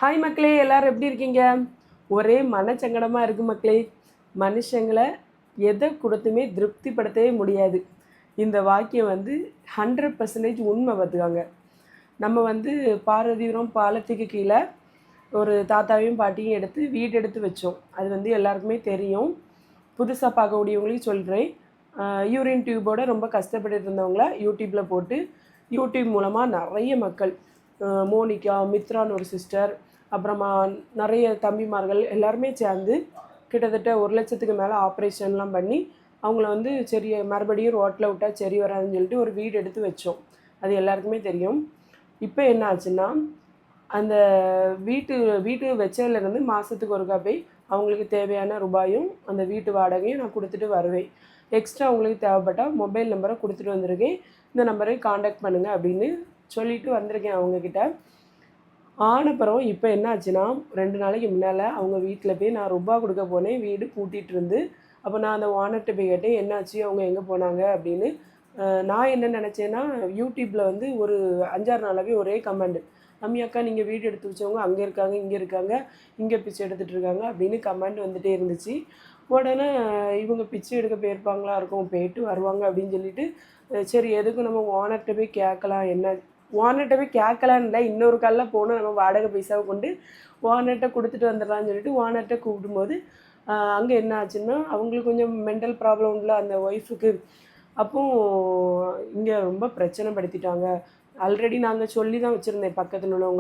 Hi மக்களே, எல்லாரும் எப்படி இருக்கீங்க? ஒரே மனச்சங்கடமாக இருக்கு மக்களே. மனுஷங்களை எதை கொடுத்துமே திருப்திப்படுத்தவே முடியாது. இந்த வாக்கியம் 100% உண்மை பார்த்துக்காங்க. நம்ம பாரதிபுரம் பாலத்துக்கு கீழே ஒரு தாத்தாவையும் பாட்டியும் எடுத்து வீடு எடுத்து வச்சோம். அது எல்லாருக்குமே தெரியும். புதுசாக பார்க்கக்கூடியவங்களையும் சொல்கிறேன். யூரின் டியூபோட ரொம்ப கஷ்டப்பட்டு இருந்தவங்கள யூடியூப்பில் போட்டு யூடியூப் மூலமாக நிறைய மக்கள், மோனிகா, மித்ரான்னு ஒரு சிஸ்டர், அப்புறமா நிறைய தம்பிமார்கள் எல்லாருமே சேர்ந்து கிட்டத்தட்ட 1,00,000க்கு மேலே ஆப்ரேஷன்லாம் பண்ணி அவங்கள சரி மறுபடியும் ரோட்டில் விட்டால் சரி வராதுன்னு சொல்லிட்டு ஒரு வீடு எடுத்து வச்சோம். அது எல்லாருக்குமே தெரியும். இப்போ என்ன ஆச்சுன்னா, அந்த வீட்டு வீட்டு வச்சதுலேருந்து மாதத்துக்கு ஒருக்கா போய் அவங்களுக்கு தேவையான ரூபாயும் அந்த வீட்டு வாடகையும் நான் கொடுத்துட்டு வருவேன். எக்ஸ்ட்ரா உங்களுக்கு தேவைப்பட்டால் மொபைல் நம்பரை கொடுத்துட்டு வந்திருக்கேன், இந்த நம்பரை காண்டாக்ட் பண்ணுங்கள் அப்படின்னு சொல்லிட்டு வந்திருக்கேன் அவங்கக்கிட்ட. ஆனப்புறம் இப்போ என்ன ஆச்சுன்னா, 2 நாளைக்கு முன்னால் அவங்க வீட்டில் போய் நான் ரூபா கொடுக்க போனேன். வீடு பூட்டிகிட்டு இருந்து. அப்போ நான் அந்த ஓனர்கிட்ட போய் கேட்டேன், என்னாச்சு, அவங்க எங்கே போனாங்க அப்படின்னு. நான் என்ன நினச்சேன்னா, யூடியூப்பில் ஒரு 5-6 நாளாகவே ஒரே கமெண்ட், "அம்மி அக்கா, நீங்கள் வீடு எடுத்து வச்சவங்க அங்கே இருக்காங்க, இங்கே இருக்காங்க, இங்கே பிச்சை எடுத்துகிட்டு இருக்காங்க" அப்படின்னு கமெண்ட் வந்துகிட்டே இருந்துச்சு. உடனே இவங்க பிச்சை எடுக்க போயிருப்பாங்களா இருக்கும், போயிட்டு வருவாங்க அப்படின்னு சொல்லிட்டு, சரி எதுக்கும் நம்ம ஓனர்கிட்ட போய் கேட்கலாம், என்ன ஓனர்கிட்ட போய் கேட்கலான்னு இல்லை, இன்னொரு காலில் போனால் நம்ம வாடகை பைசாவை கொண்டு ஓனர்கிட்ட கொடுத்துட்டு வந்துடலான்னு சொல்லிட்டு ஓனர்கிட்ட கூப்பிடும்போது, அங்கே என்ன ஆச்சுன்னா, அவங்களுக்கு கொஞ்சம் மென்டல் ப்ராப்ளம் உள்ள அந்த ஒய்ஃபுக்கு. அப்போது இங்கே ரொம்ப பிரச்சனை படுத்திட்டாங்க. ஆல்ரெடி நாங்கள் சொல்லி தான் வச்சுருந்தேன் பக்கத்தில் உள்ளவங்க.